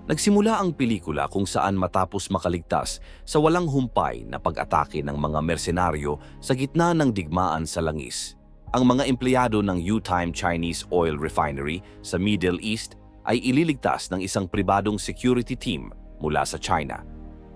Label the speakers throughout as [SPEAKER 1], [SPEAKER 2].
[SPEAKER 1] Nagsimula ang pelikula kung saan matapos makaligtas sa walang humpay na pag-atake ng mga mersenaryo sa gitna ng digmaan sa langis. Ang mga empleyado ng U-Time Chinese Oil Refinery sa Middle East ay ililigtas ng isang pribadong security team mula sa China.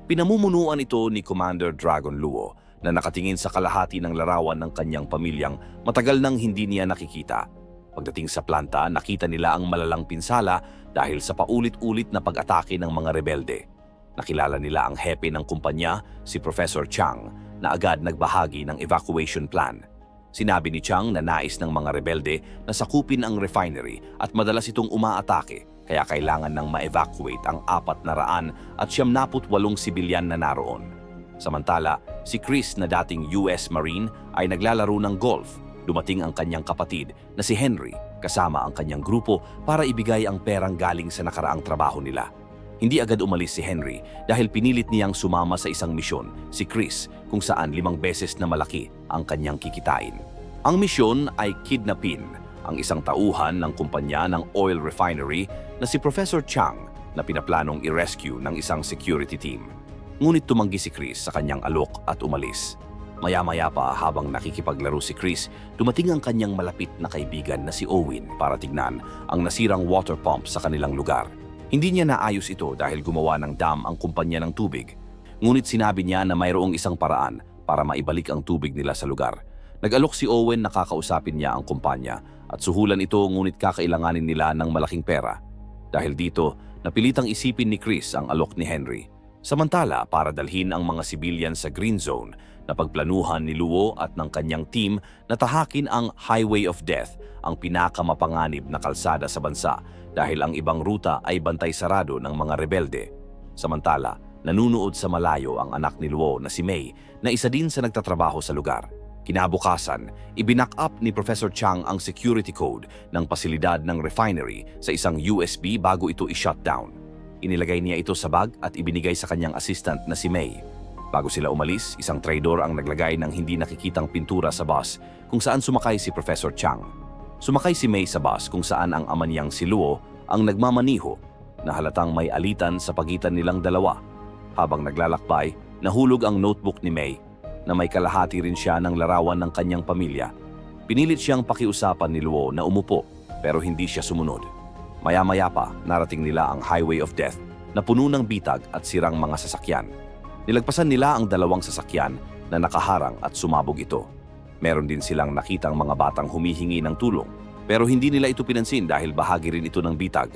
[SPEAKER 1] Pinamumunuan ito ni Commander Dragon Luo na nakatingin sa kalahati ng larawan ng kanyang pamilyang matagal nang hindi niya nakikita. Pagdating sa planta, nakita nila ang malalang pinsala dahil sa paulit-ulit na pag-atake ng mga rebelde. Nakilala nila ang hepe ng kumpanya, si Professor Chang, na agad nagbahagi ng evacuation plan. Sinabi ni Chang na nais ng mga rebelde na sakupin ang refinery at madalas itong umaatake, kaya kailangan ng ma-evacuate ang 478 sibilyan na naroon. Samantala, si Chris na dating US Marine ay naglalaro ng golf. Dumating ang kanyang kapatid na si Henry kasama ang kanyang grupo para ibigay ang perang galing sa nakaraang trabaho nila. Hindi agad umalis si Henry dahil pinilit niyang sumama sa isang misyon, si Chris, kung saan 5 beses na malaki ang kanyang kikitain. Ang misyon ay kidnapin ang isang tauhan ng kumpanya ng oil refinery na si Professor Chang na pinaplanong i-rescue ng isang security team. Ngunit tumanggi si Chris sa kanyang alok at umalis. Maya-maya pa habang nakikipaglaro si Chris, dumating ang kanyang malapit na kaibigan na si Owen para tignan ang nasirang water pump sa kanilang lugar. Hindi niya naayos ito dahil gumawa ng dam ang kumpanya ng tubig. Ngunit sinabi niya na mayroong isang paraan para maibalik ang tubig nila sa lugar. Nag-alok si Owen na kakausapin niya ang kumpanya at suhulan ito ngunit kakailanganin nila ng malaking pera. Dahil dito, napilitang isipin ni Chris ang alok ni Henry. Samantala, para dalhin ang mga civilian sa Green Zone, napagplanuhan ni Luo at ng kanyang team na tahakin ang Highway of Death, ang pinakamapanganib na kalsada sa bansa dahil ang ibang ruta ay bantay sarado ng mga rebelde. Samantala, nanunood sa malayo ang anak ni Luo na si May na isa din sa nagtatrabaho sa lugar. Kinabukasan, ibinak up ni Professor Chang ang security code ng pasilidad ng refinery sa isang USB bago ito i-shutdown. Inilagay niya ito sa bag at ibinigay sa kanyang assistant na si May. Bago sila umalis, isang traidor ang naglagay ng hindi nakikitang pintura sa bus kung saan sumakay si Professor Chang. Sumakay si May sa bus kung saan ang ama niyang si Luo ang nagmamaniho na halatang may alitan sa pagitan nilang dalawa. Habang naglalakbay, nahulog ang notebook ni May na may kalahati rin siya ng larawan ng kanyang pamilya. Pinilit siyang pakiusapan ni Luo na umupo pero hindi siya sumunod. Maya-maya pa, narating nila ang Highway of Death na puno ng bitag at sirang mga sasakyan. Nilagpasan nila ang 2 sasakyan na nakaharang at sumabog ito. Meron din silang nakitang mga batang humihingi ng tulong, pero hindi nila ito pinansin dahil bahagi rin ito ng bitag.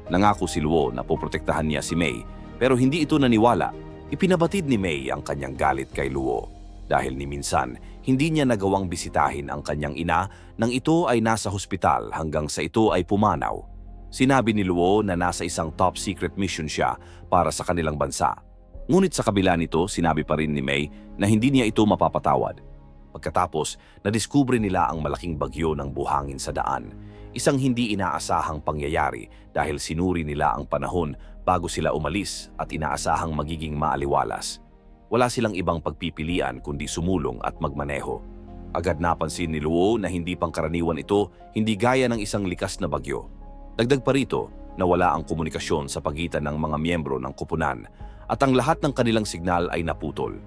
[SPEAKER 1] Nangako si Luo na poprotektahan niya si May, pero hindi ito naniwala. Ipinabatid ni May ang kanyang galit kay Luo. Dahil ni minsan, hindi niya nagawang bisitahin ang kanyang ina nang ito ay nasa hospital hanggang sa ito ay pumanaw. Sinabi ni Luo na nasa isang top secret mission siya para sa kanilang bansa. Ngunit sa kabila nito, sinabi pa rin ni May na hindi niya ito mapapatawad. Pagkatapos, nadiskubre nila ang malaking bagyo ng buhangin sa daan. Isang hindi inaasahang pangyayari dahil sinuri nila ang panahon bago sila umalis at inaasahang magiging maaliwalas. Wala silang ibang pagpipilian kundi sumulong at magmaneho. Agad napansin ni Luo na hindi pangkaraniwan ito, hindi gaya ng isang likas na bagyo. Dagdag pa rito na wala ang komunikasyon sa pagitan ng mga miyembro ng kupunan at ang lahat ng kanilang signal ay naputol.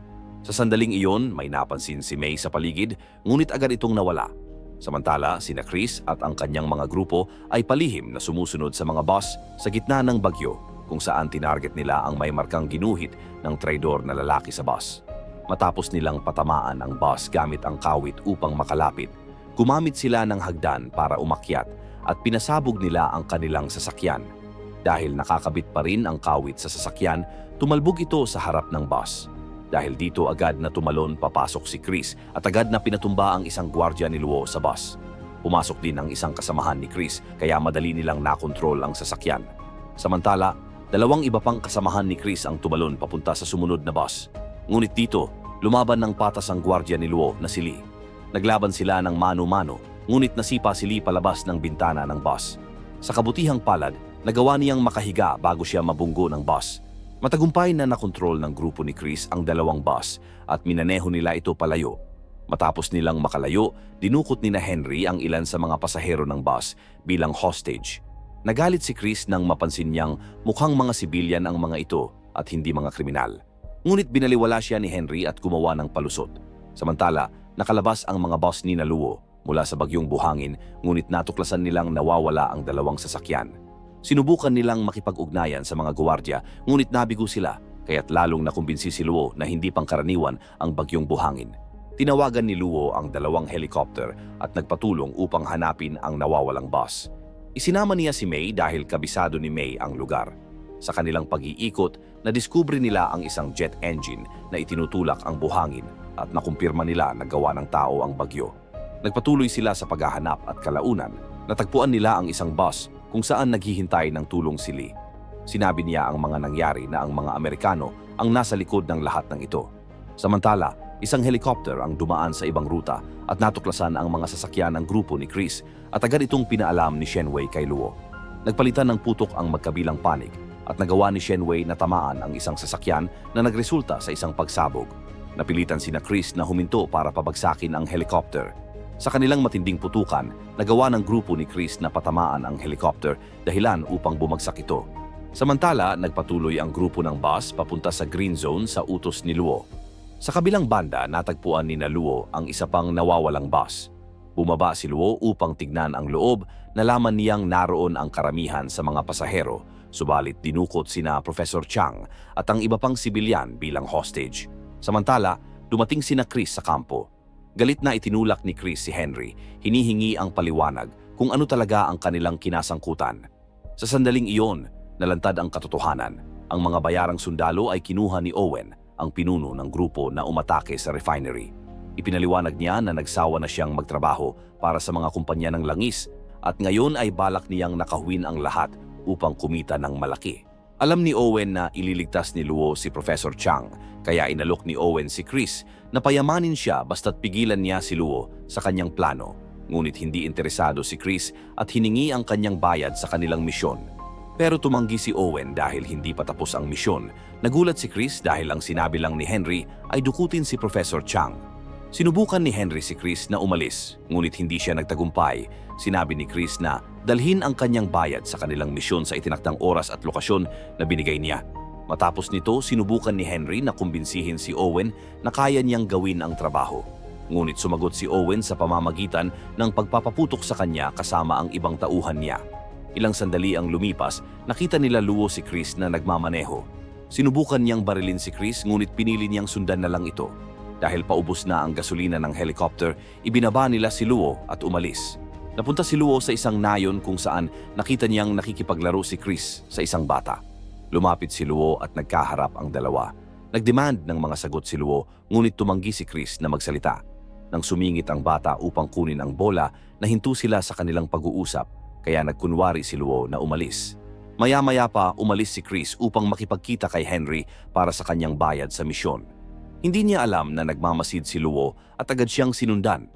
[SPEAKER 1] Sa sandaling iyon, may napansin si May sa paligid, ngunit agad itong nawala. Samantala, sina Chris at ang kanyang mga grupo ay palihim na sumusunod sa mga bus sa gitna ng bagyo kung saan tinarget nila ang may markang ginuhit ng traidor na lalaki sa bus. Matapos nilang patamaan ang bus gamit ang kawit upang makalapit, gumamit sila ng hagdan para umakyat at pinasabog nila ang kanilang sasakyan. Dahil nakakabit pa rin ang kawit sa sasakyan, tumalbog ito sa harap ng bus. Dahil dito agad na tumalon papasok si Chris at agad na pinatumba ang isang gwardiya ni Luo sa bus. Pumasok din ang isang kasamahan ni Chris kaya madali nilang nakontrol ang sasakyan. Samantala, 2 iba pang kasamahan ni Chris ang tumalon papunta sa sumunod na bus. Ngunit dito, lumaban ng patas ang gwardiya ni Luo na si Lee. Naglaban sila ng mano-mano, ngunit nasipa si Lee palabas ng bintana ng bus. Sa kabutihang palad, nagawa niyang makahiga bago siya mabunggo ng bus. Matagumpay na nakontrol ng grupo ni Chris ang 2 bus at minaneho nila ito palayo. Matapos nilang makalayo, dinukot ni na Henry ang ilan sa mga pasahero ng bus bilang hostage. Nagalit si Chris nang mapansin niyang mukhang mga sibilyan ang mga ito at hindi mga kriminal. Ngunit binaliwala siya ni Henry at gumawa ng palusot. Samantala, nakalabas ang mga boss ni Luo mula sa bagyong buhangin, ngunit natuklasan nilang nawawala ang dalawang sasakyan. Sinubukan nilang makipag-ugnayan sa mga gwardiya, ngunit nabigo sila, kaya't lalong nakumbinsi si Luo na hindi pangkaraniwan ang bagyong buhangin. Tinawagan ni Luo ang dalawang helicopter at nagpatulong upang hanapin ang nawawalang boss. Isinama niya si May dahil kabisado ni May ang lugar. Sa kanilang pag-iikot, nadiskubre nila ang isang jet engine na itinutulak ang buhangin at nakumpirma nila na gawa ng tao ang bagyo. Nagpatuloy sila sa paghahanap at kalaunan, natagpuan nila ang isang bus kung saan naghihintay ng tulong si Lee. Sinabi niya ang mga nangyari na ang mga Amerikano ang nasa likod ng lahat ng ito. Samantala, isang helicopter ang dumaan sa ibang ruta at natuklasan ang mga sasakyan ng grupo ni Chris at agad itong pinaalam ni Shenwei kay Luo. Nagpalitan ng putok ang magkabilang panig at nagawa ni Shenwei na tamaan ang isang sasakyan na nagresulta sa isang pagsabog. Napilitan sina Chris na huminto para pabagsakin ang helicopter. Sa kanilang matinding putukan, nagawa ng grupo ni Chris na patamaan ang helicopter dahilan upang bumagsak ito. Samantala, nagpatuloy ang grupo ng bus papunta sa green zone sa utos ni Luo. Sa kabilang banda, natagpuan ni Luo ang isa pang nawawalang bus. Bumaba si Luo upang tignan ang loob, nalaman niyang naroon ang karamihan sa mga pasahero, subalit dinukot sina Professor Chang at ang iba pang sibilyan bilang hostage. Samantala, dumating sina Chris sa kampo. Galit na itinulak ni Chris si Henry, hinihingi ang paliwanag kung ano talaga ang kanilang kinasangkutan. Sa sandaling iyon, nalantad ang katotohanan. Ang mga bayarang sundalo ay kinuha ni Owen, ang pinuno ng grupo na umatake sa refinery. Ipinaliwanag niya na nagsawa na siyang magtrabaho para sa mga kumpanya ng langis at ngayon ay balak niyang nakahuwin ang lahat upang kumita ng malaki. Alam ni Owen na ililigtas ni Luo si Professor Chang, kaya inalok ni Owen si Chris na payamanin siya basta't pigilan niya si Luo sa kanyang plano. Ngunit hindi interesado si Chris at hiningi ang kanyang bayad sa kanilang misyon. Pero tumanggi si Owen dahil hindi pa tapos ang misyon. Nagulat si Chris dahil ang sinabi lang ni Henry ay dukutin si Professor Chang. Sinubukan ni Henry si Chris na umalis, ngunit hindi siya nagtagumpay. Sinabi ni Chris na dalhin ang kanyang bayad sa kanilang misyon sa itinakdang oras at lokasyon na binigay niya. Matapos nito, sinubukan ni Henry na kumbinsihin si Owen na kaya niyang gawin ang trabaho. Ngunit sumagot si Owen sa pamamagitan ng pagpapaputok sa kanya kasama ang ibang tauhan niya. Ilang sandali ang lumipas, nakita nila Luo si Chris na nagmamaneho. Sinubukan niyang barilin si Chris ngunit pinili niyang sundan na lang ito. Dahil paubos na ang gasolina ng helicopter, ibinaba nila si Luo at umalis. Napunta si Luo sa isang nayon kung saan nakita niyang nakikipaglaro si Chris sa isang bata. Lumapit si Luo at nagkaharap ang dalawa. Nagdemand ng mga sagot si Luo ngunit tumanggi si Chris na magsalita. Nang sumingit ang bata upang kunin ang bola, nahinto sila sa kanilang pag-uusap. Kaya nagkunwari si Luo na umalis. Maya-maya pa umalis si Chris upang makipagkita kay Henry para sa kanyang bayad sa misyon. Hindi niya alam na nagmamasid si Luo at agad siyang sinundan.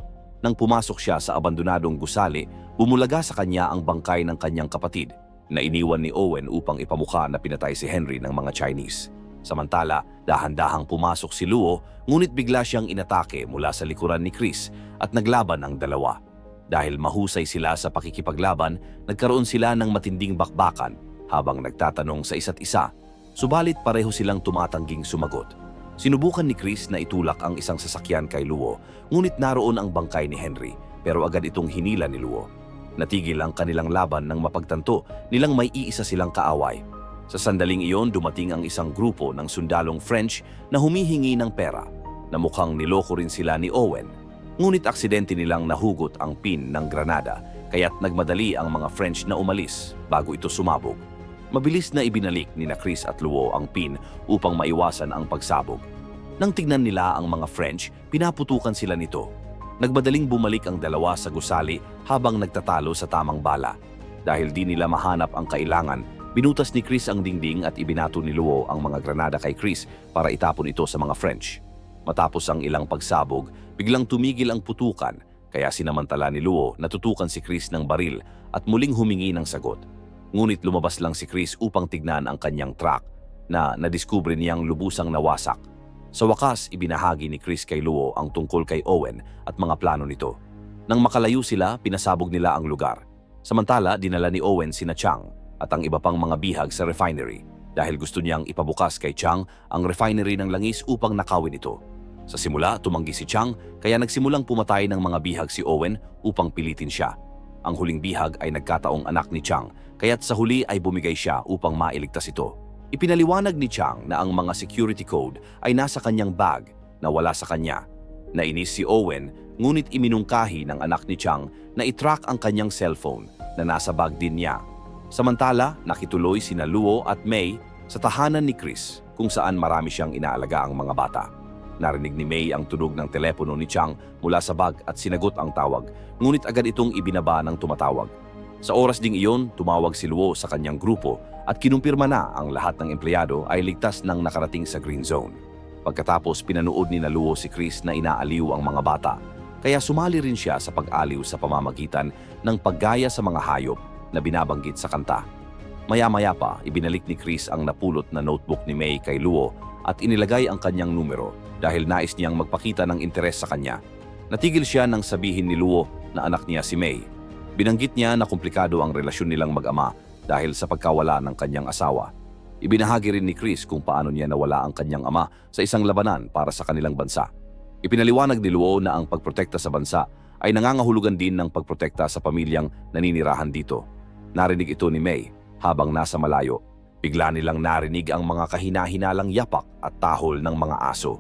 [SPEAKER 1] Nang pumasok siya sa abandonadong gusali, bumulaga sa kanya ang bangkay ng kanyang kapatid na iniwan ni Owen upang ipamukha na pinatay si Henry ng mga Chinese. Samantala, dahan-dahang pumasok si Luo ngunit bigla siyang inatake mula sa likuran ni Chris at naglaban ang dalawa. Dahil mahusay sila sa pakikipaglaban, nagkaroon sila ng matinding bakbakan habang nagtatanong sa isa't isa. Subalit pareho silang tumatangging sumagot. Sinubukan ni Chris na itulak ang isang sasakyan kay Luo, ngunit naroon ang bangkay ni Henry, pero agad itong hinila ni Luo. Natigil ang kanilang laban nang mapagtanto nilang may iisa silang kaaway. Sa sandaling iyon, dumating ang isang grupo ng sundalong French na humihingi ng pera, na mukhang niloko rin sila ni Owen. Ngunit aksidente nilang nahugot ang pin ng granada, kaya't nagmadali ang mga French na umalis bago ito sumabog. Mabilis na ibinalik ni Chris at Luo ang pin upang maiwasan ang pagsabog. Nang tignan nila ang mga French, pinaputukan sila nito. Nagmadaling bumalik ang dalawa sa gusali habang nagtatalo sa tamang bala. Dahil di nila mahanap ang kailangan, binutas ni Chris ang dingding at ibinato ni Luo ang mga granada kay Chris para itapon ito sa mga French. Matapos ang ilang pagsabog, biglang tumigil ang putukan, kaya sinamantala ni Luo na tutukan si Chris ng baril at muling humingi ng sagot. Ngunit lumabas lang si Chris upang tignan ang kanyang truck na nadiskubre niyang lubusang nawasak. Sa wakas, ibinahagi ni Chris kay Luo ang tungkol kay Owen at mga plano nito. Nang makalayo sila, pinasabog nila ang lugar. Samantala, dinala ni Owen sina Chang at ang iba pang mga bihag sa refinery dahil gusto niyang ipabukas kay Chang ang refinery ng langis upang nakawin ito. Sa simula, tumanggi si Chang kaya nagsimulang pumatay ng mga bihag si Owen upang pilitin siya. Ang huling bihag ay nagkataong anak ni Chang kaya't sa huli ay bumigay siya upang mailigtas ito. Ipinaliwanag ni Chang na ang mga security code ay nasa kanyang bag na wala sa kanya. Nainis si Owen ngunit iminungkahi ng anak ni Chang na itrack ang kanyang cellphone na nasa bag din niya. Samantala, nakituloy sina Luo at May sa tahanan ni Chris kung saan marami siyang inaalaga ang mga bata. Narinig ni May ang tunog ng telepono ni Chang mula sa bag at sinagot ang tawag, ngunit agad itong ibinaba ng tumatawag. Sa oras ding iyon, tumawag si Luo sa kanyang grupo at kinumpirma na ang lahat ng empleyado ay ligtas nang nakarating sa green zone. Pagkatapos pinanood ni Luo si Chris na inaaliw ang mga bata, kaya sumali rin siya sa pag-aliw sa pamamagitan ng paggaya sa mga hayop na binabanggit sa kanta. Maya-maya pa, ibinalik ni Chris ang napulot na notebook ni May kay Luo at inilagay ang kanyang numero dahil nais niyang magpakita ng interes sa kanya. Natigil siya nang sabihin ni Luo na anak niya si May. Binanggit niya na komplikado ang relasyon nilang mag-ama dahil sa pagkawala ng kanyang asawa. Ibinahagi rin ni Chris kung paano niya nawala ang kanyang ama sa isang labanan para sa kanilang bansa. Ipinaliwanag ni Luo na ang pagprotekta sa bansa ay nangangahulugan din ng pagprotekta sa pamilyang naninirahan dito. Narinig ito ni May habang nasa malayo. Bigla nilang narinig ang mga kahina-hinalang yapak at tahol ng mga aso.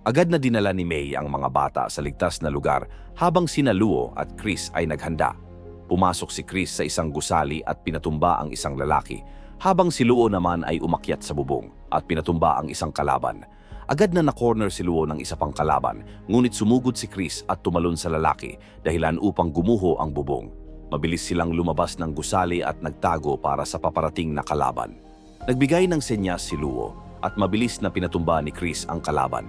[SPEAKER 1] Agad na dinala ni May ang mga bata sa ligtas na lugar habang sina Luo at Chris ay naghanda. Pumasok si Chris sa isang gusali at pinatumba ang isang lalaki, habang si Luo naman ay umakyat sa bubong at pinatumba ang isang kalaban. Agad na na-corner si Luo ng isa pang kalaban, ngunit sumugod si Chris at tumalon sa lalaki dahilan upang gumuho ang bubong. Mabilis silang lumabas ng gusali at nagtago para sa paparating na kalaban. Nagbigay ng senyas si Luo at mabilis na pinatumba ni Chris ang kalaban.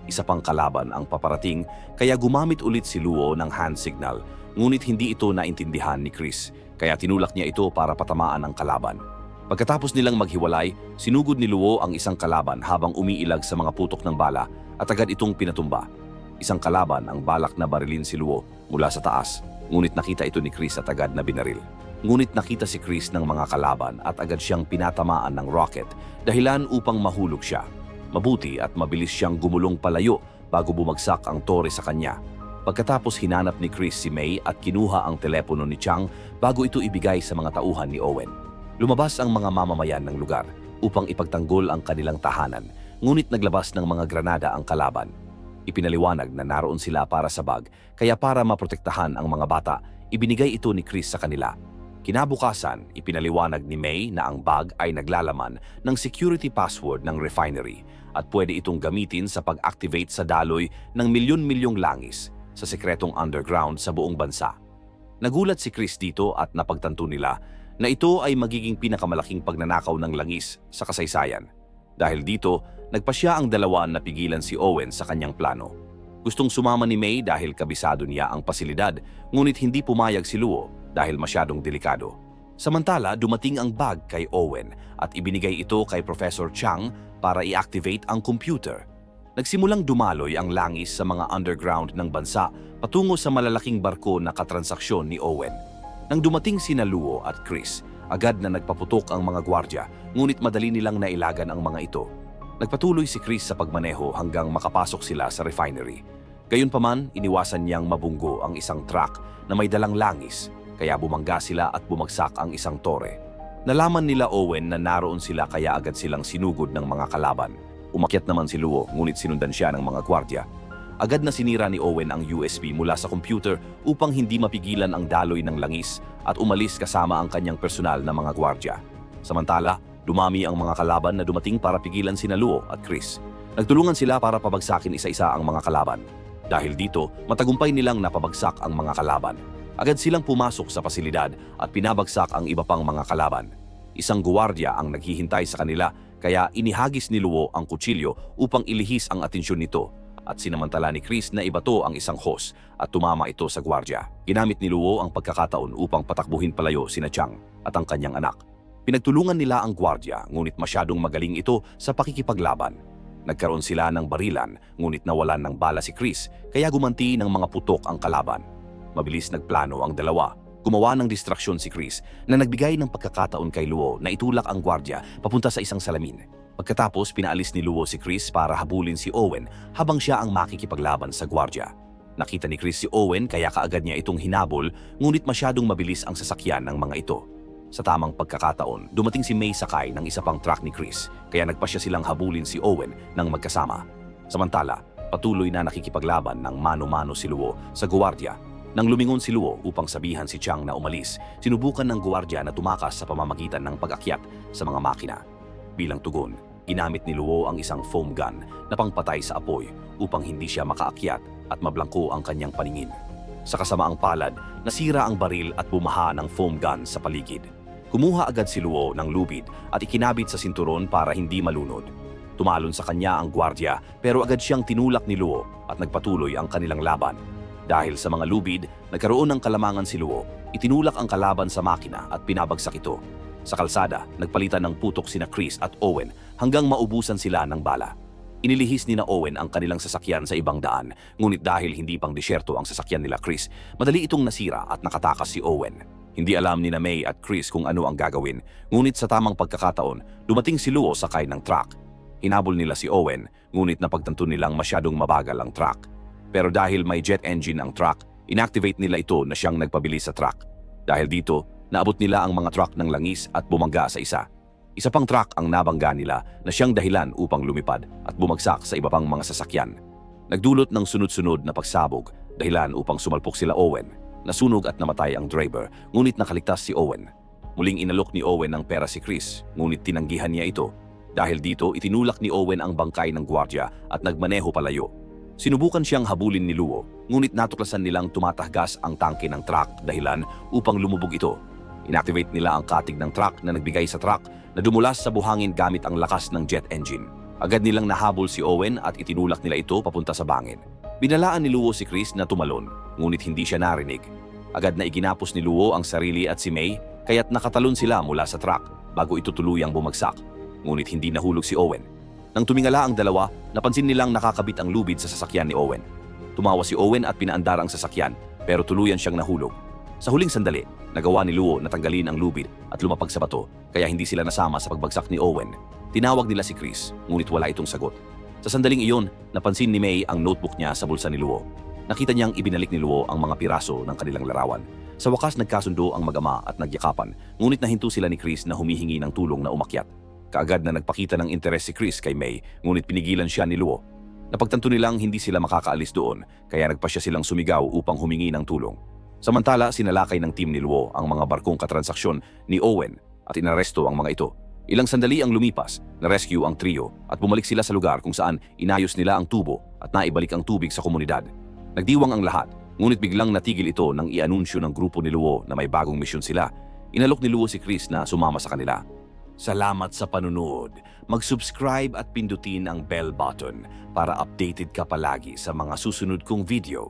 [SPEAKER 1] Isa pang kalaban ang paparating kaya gumamit ulit si Luo ng hand signal, ngunit hindi ito naintindihan ni Chris kaya tinulak niya ito para patamaan ang kalaban. Pagkatapos nilang maghiwalay, sinugod ni Luo ang isang kalaban habang umiilag sa mga putok ng bala at agad itong pinatumba. Isang kalaban ang balak na barilin si Luo mula sa taas, ngunit nakita ito ni Chris at agad na binaril. Ngunit nakita si Chris ng mga kalaban at agad siyang pinatamaan ng rocket dahilan upang mahulog siya. Mabuti at mabilis siyang gumulong palayo bago bumagsak ang tore sa kanya. Pagkatapos hinanap ni Chris si May at kinuha ang telepono ni Chang bago ito ibigay sa mga tauhan ni Owen. Lumabas ang mga mamamayan ng lugar upang ipagtanggol ang kanilang tahanan, ngunit naglabas ng mga granada ang kalaban. Ipinaliwanag na naroon sila para sa bag, kaya para maprotektahan ang mga bata, ibinigay ito ni Chris sa kanila. Kinabukasan, ipinaliwanag ni May na ang bag ay naglalaman ng security password ng refinery at pwede itong gamitin sa pag-activate sa daloy ng milyon-milyong langis sa sekretong underground sa buong bansa. Nagulat si Chris dito at napagtanto nila na ito ay magiging pinakamalaking pagnanakaw ng langis sa kasaysayan. Dahil dito, nagpasya ang dalawa na pigilan si Owen sa kanyang plano. Gustong sumama ni May dahil kabisado niya ang pasilidad, ngunit hindi pumayag si Luo dahil masyadong delikado. Samantala, dumating ang bag kay Owen at ibinigay ito kay Professor Chang para i-activate ang computer. Nagsimulang dumaloy ang langis sa mga underground ng bansa patungo sa malalaking barko na katransaksyon ni Owen. Nang dumating sina Luo at Chris, agad na nagpaputok ang mga gwardya, ngunit madali nilang nailagan ang mga ito. Nagpatuloy si Chris sa pagmaneho hanggang makapasok sila sa refinery. Gayunpaman, iniwasan niyang mabunggo ang isang truck na may dalang langis, kaya bumangga sila at bumagsak ang isang tore. Nalaman nila Owen na naroon sila kaya agad silang sinugod ng mga kalaban. Umakyat naman si Luo, ngunit sinundan siya ng mga gwardya. Agad na sinira ni Owen ang USB mula sa computer upang hindi mapigilan ang daloy ng langis at umalis kasama ang kanyang personal na mga gwardya. Samantala, dumami ang mga kalaban na dumating para pigilan sina Luo at Chris. Nagtulungan sila para pabagsakin isa-isa ang mga kalaban. Dahil dito, matagumpay nilang napabagsak ang mga kalaban. Agad silang pumasok sa pasilidad at pinabagsak ang iba pang mga kalaban. Isang guwardiya ang naghihintay sa kanila kaya inihagis ni Luo ang kutsilyo upang ilihis ang atensyon nito at sinamantala ni Chris na ibato ang isang hose at tumama ito sa gwardya. Ginamit ni Luo ang pagkakataon upang patakbuhin palayo sina Chang at ang kanyang anak. Pinagtulungan nila ang gwardya ngunit masyadong magaling ito sa pakikipaglaban. Nagkaroon sila ng barilan ngunit nawalan ng bala si Chris kaya gumanti ng mga putok ang kalaban. Mabilis nagplano ang dalawa. Gumawa ng distraksyon si Chris na nagbigay ng pagkakataon kay Luo na itulak ang gwardya papunta sa isang salamin. Pagkatapos, pinaalis ni Luo si Chris para habulin si Owen habang siya ang makikipaglaban sa gwardya. Nakita ni Chris si Owen kaya kaagad niya itong hinabol, ngunit masyadong mabilis ang sasakyan ng mga ito. Sa tamang pagkakataon, dumating si May sakay ng isa pang truck ni Chris, kaya nagpasya silang habulin si Owen ng magkasama. Samantala, patuloy na nakikipaglaban ng mano-mano si Luo sa gwardya. Nang lumingon si Luo upang sabihan si Chang na umalis, sinubukan ng gwardya na tumakas sa pamamagitan ng pag-akyat sa mga makina. Bilang tugon, ginamit ni Luo ang isang foam gun na pangpatay sa apoy upang hindi siya makaakyat at mablangko ang kanyang paningin. Sa kasamaang palad, nasira ang baril at bumaha ng foam gun sa paligid. Kumuha agad si Luo ng lubid at ikinabit sa sinturon para hindi malunod. Tumalon sa kanya ang gwardya pero agad siyang tinulak ni Luo at nagpatuloy ang kanilang laban. Dahil sa mga lubid, nagkaroon ng kalamangan si Luo, itinulak ang kalaban sa makina at pinabagsak ito. Sa kalsada, nagpalitan ng putok sina Chris at Owen hanggang maubusan sila ng bala. Inilihis ni na Owen ang kanilang sasakyan sa ibang daan, ngunit dahil hindi pang disyerto ang sasakyan nila Chris, madali itong nasira at nakatakas si Owen. Hindi alam ni na May at Chris kung ano ang gagawin, ngunit sa tamang pagkakataon, dumating si Luo sakay ng truck. Hinabol nila si Owen, ngunit napagtanto nilang masyadong mabagal ang truck. Pero dahil may jet engine ang truck, inactivate nila ito na siyang nagpabilis sa truck. Dahil dito, naabot nila ang mga truck ng langis at bumangga sa isa. Isa pang truck ang nabangga nila na siyang dahilan upang lumipad at bumagsak sa iba pang mga sasakyan. Nagdulot ng sunod-sunod na pagsabog, dahilan upang sumalpok sila Owen. Nasunog at namatay ang driver, ngunit nakaligtas si Owen. Muling inalok ni Owen ang pera si Chris, ngunit tinanggihan niya ito. Dahil dito, itinulak ni Owen ang bangkay ng gwardya at nagmaneho palayo. Sinubukan siyang habulin ni Luo, ngunit natuklasan nilang tumatahgas ang tangke ng truck dahilan upang lumubog ito. Inactivate nila ang katig ng truck na nagbigay sa truck na dumulas sa buhangin gamit ang lakas ng jet engine. Agad nilang nahabol si Owen at itinulak nila ito papunta sa bangin. Binalaan ni Luo si Chris na tumalon, ngunit hindi siya narinig. Agad na iginapos ni Luo ang sarili at si May, kaya't nakatalon sila mula sa truck bago ito tuluyang bumagsak. Ngunit hindi nahulog si Owen. Nang tumingala ang dalawa, napansin nilang nakakabit ang lubid sa sasakyan ni Owen. Tumawa si Owen at pinaandar ang sasakyan, pero tuluyan siyang nahulog. Sa huling sandali, nagawa ni Luo na tanggalin ang lubid at lumapag sa bato, kaya hindi sila nasama sa pagbagsak ni Owen. Tinawag nila si Chris, ngunit wala itong sagot. Sa sandaling iyon, napansin ni May ang notebook niya sa bulsa ni Luo. Nakita niyang ibinalik ni Luo ang mga piraso ng kanilang larawan. Sa wakas nagkasundo ang mag-ama at nagyakapan, ngunit nahinto sila ni Chris na humihingi ng tulong na umakyat. Kaagad na nagpakita ng interes si Chris kay May, ngunit pinigilan siya ni Luo. Napagtanto nilang hindi sila makakaalis doon, kaya nagpasya silang sumigaw upang humingi ng tulong. Samantala, sinalakay ng team ni Luo ang mga barkong katransaksyon ni Owen at inaresto ang mga ito. Ilang sandali ang lumipas, na-rescue ang trio at bumalik sila sa lugar kung saan inayos nila ang tubo at naibalik ang tubig sa komunidad. Nagdiwang ang lahat, ngunit biglang natigil ito nang i-anunsyo ng grupo ni Luo na may bagong misyon sila. Inalok ni Luo si Chris na sumama sa kanila. Salamat sa panunood. Mag-subscribe at pindutin ang bell button para updated ka palagi sa mga susunod kong video.